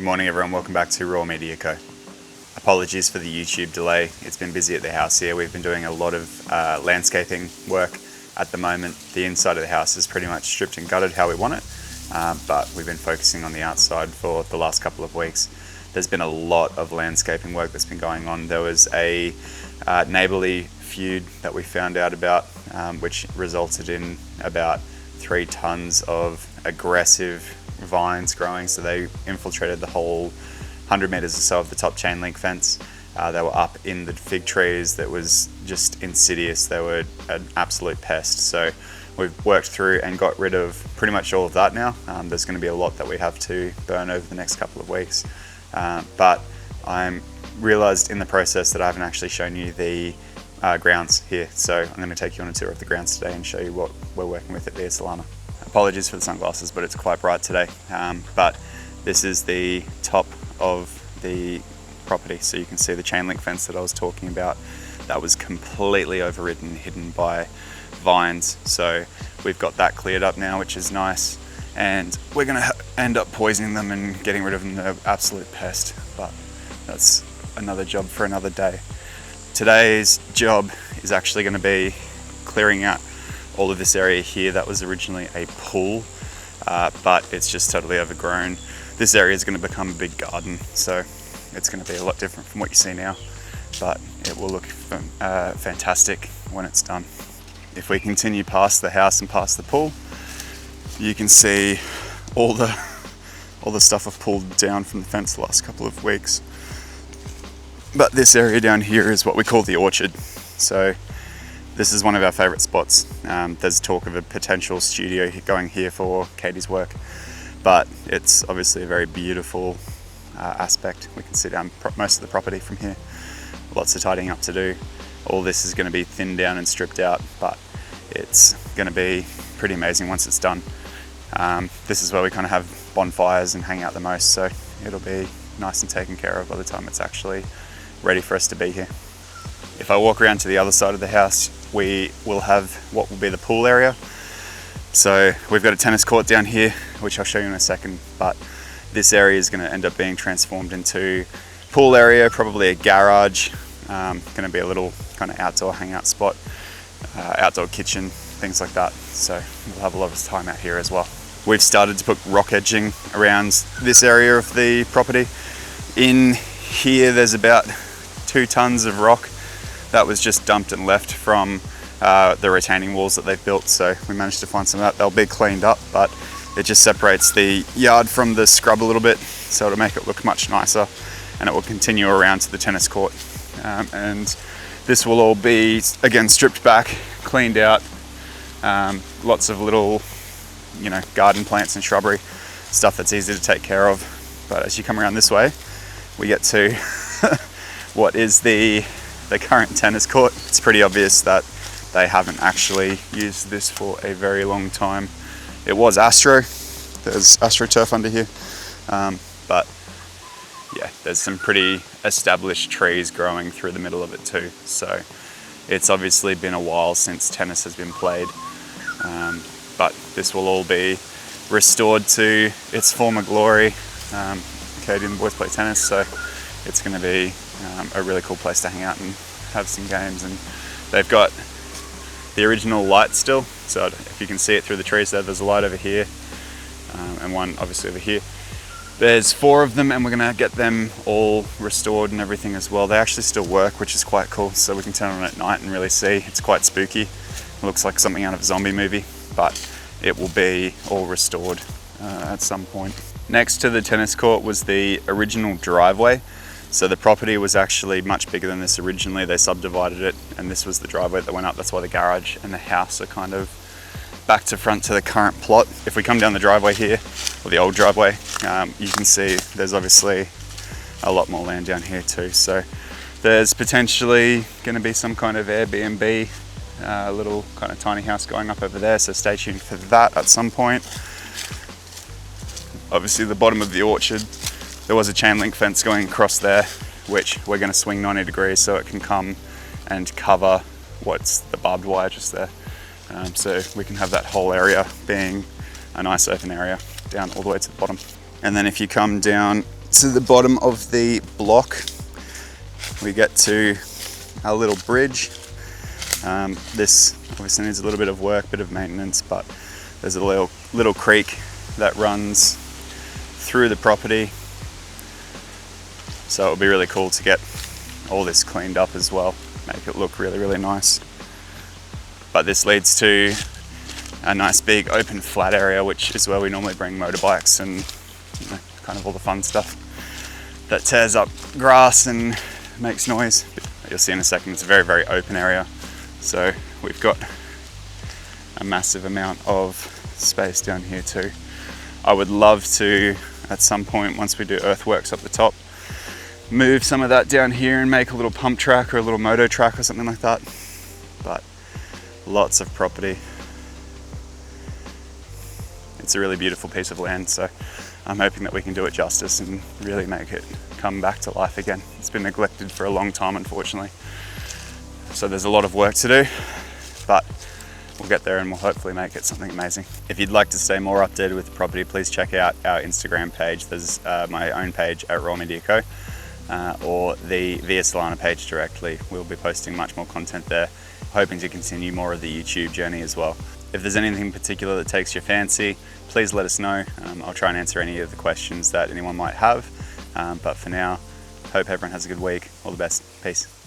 Good morning everyone, welcome back to Raw Media Co. Apologies for the YouTube delay, it's been busy at the house here. We've been doing a lot of landscaping work at the moment. The inside of the house is pretty much stripped and gutted how we want it, but we've been focusing on the outside for the last couple of weeks. There's been a lot of landscaping work that's been going on. There was a neighbourly feud that we found out about, which resulted in about 3 tons of aggressive vines growing, so they infiltrated the whole 100 meters or so of the top chain link fence. They were up in the fig trees. That was just insidious. They were an absolute pest. So we've worked through and got rid of pretty much all of that now. There's going to be a lot that we have to burn over the next couple of weeks, but I'm realized in the process that I haven't actually shown you the grounds here, so I'm going to take you on a tour of the grounds today and show you what we're working with at VIA Solana. Apologies for the sunglasses, but it's quite bright today. But this is the top of the property, so you can see the chain link fence that I was talking about. That was completely overridden, hidden by vines. So we've got that cleared up now, which is nice. And we're going to end up poisoning them and getting rid of them. They're absolute pest, but that's another job for another day. Today's job is actually going to be clearing out all of this area here. That was originally a pool, but it's just totally overgrown. This area is going to become a big garden, so it's going to be a lot different from what you see now, but it will look fantastic when it's done. If we continue past the house and past the pool, you can see all the stuff I've pulled down from the fence the last couple of weeks. But this area down here is what we call the orchard. So this is one of our favourite spots. There's talk of a potential studio going here for Katie's work, but it's obviously a very beautiful aspect. We can see down most of the property from here. Lots of tidying up to do. All this is going to be thinned down and stripped out, but it's going to be pretty amazing once it's done. This is where we kind of have bonfires and hang out the most, so it'll be nice and taken care of by the time it's actually ready for us to be here. If I walk around to the other side of the house, we will have what will be the pool area. So we've got a tennis court down here, which I'll show you in a second, but this area is going to end up being transformed into pool area, probably a garage, going to be a little kind of outdoor hangout spot, outdoor kitchen, things like that. So we'll have a lot of time out here as well. We've started to put rock edging around this area of the property. In here there's about 2 tons of rock that was just dumped and left from the retaining walls that they've built, so we managed to find some of that. They'll be cleaned up, but it just separates the yard from the scrub a little bit, so it'll make it look much nicer, and it will continue around to the tennis court. And this will all be, again, stripped back, cleaned out, lots of little, garden plants and shrubbery, stuff that's easy to take care of. But as you come around this way, we get to what is the current tennis court. It's pretty obvious that they haven't actually used this for a very long time. It was Astro, there's AstroTurf under here, but yeah, there's some pretty established trees growing through the middle of it too, so it's obviously been a while since tennis has been played, but this will all be restored to its former glory. Katie and the boys play tennis, so it's going to be a really cool place to hang out and have some games. And they've got the original light still, so if you can see it through the trees there's a light over here, and one obviously over here. There's 4 of them, and we're going to get them all restored and everything as well. They actually still work, which is quite cool, so we can turn on at night and really see. It's quite spooky. It looks like something out of a zombie movie, but it will be all restored at some point. Next to the tennis court was the original driveway. So the property was actually much bigger than this originally. They subdivided it, and this was the driveway that went up. That's why the garage and the house are kind of back to front to the current plot. If we come down the driveway here, or the old driveway, you can see there's obviously a lot more land down here too. So there's potentially going to be some kind of Airbnb, little kind of tiny house going up over there. So stay tuned for that at some point. Obviously the bottom of the orchard, there was a chain link fence going across there, which we're going to swing 90 degrees so it can come and cover what's the barbed wire just there. So we can have that whole area being a nice open area down all the way to the bottom. And then if you come down to the bottom of the block, we get to our little bridge. This obviously needs a little bit of work, bit of maintenance, but there's a little creek that runs through the property. So it'll be really cool to get all this cleaned up as well, make it look really, really nice. But this leads to a nice big open flat area, which is where we normally bring motorbikes and, you know, kind of all the fun stuff that tears up grass and makes noise. You'll see in a second, it's a very, very open area. So we've got a massive amount of space down here too. I would love to, at some point, once we do earthworks up the top, move some of that down here and make a little pump track or a little moto track or something like that. But lots of property. It's a really beautiful piece of land, so I'm hoping that we can do it justice and really make it come back to life again. It's been neglected for a long time, unfortunately. So there's a lot of work to do, but we'll get there and we'll hopefully make it something amazing. If you'd like to stay more updated with the property, please check out our Instagram page. There's my own page at Raw Media Co. Or the Via Solana page directly. We'll be posting much more content there, hoping to continue more of the YouTube journey as well. If there's anything in particular that takes your fancy, please let us know. I'll try and answer any of the questions that anyone might have. But for now, hope everyone has a good week. All the best. Peace.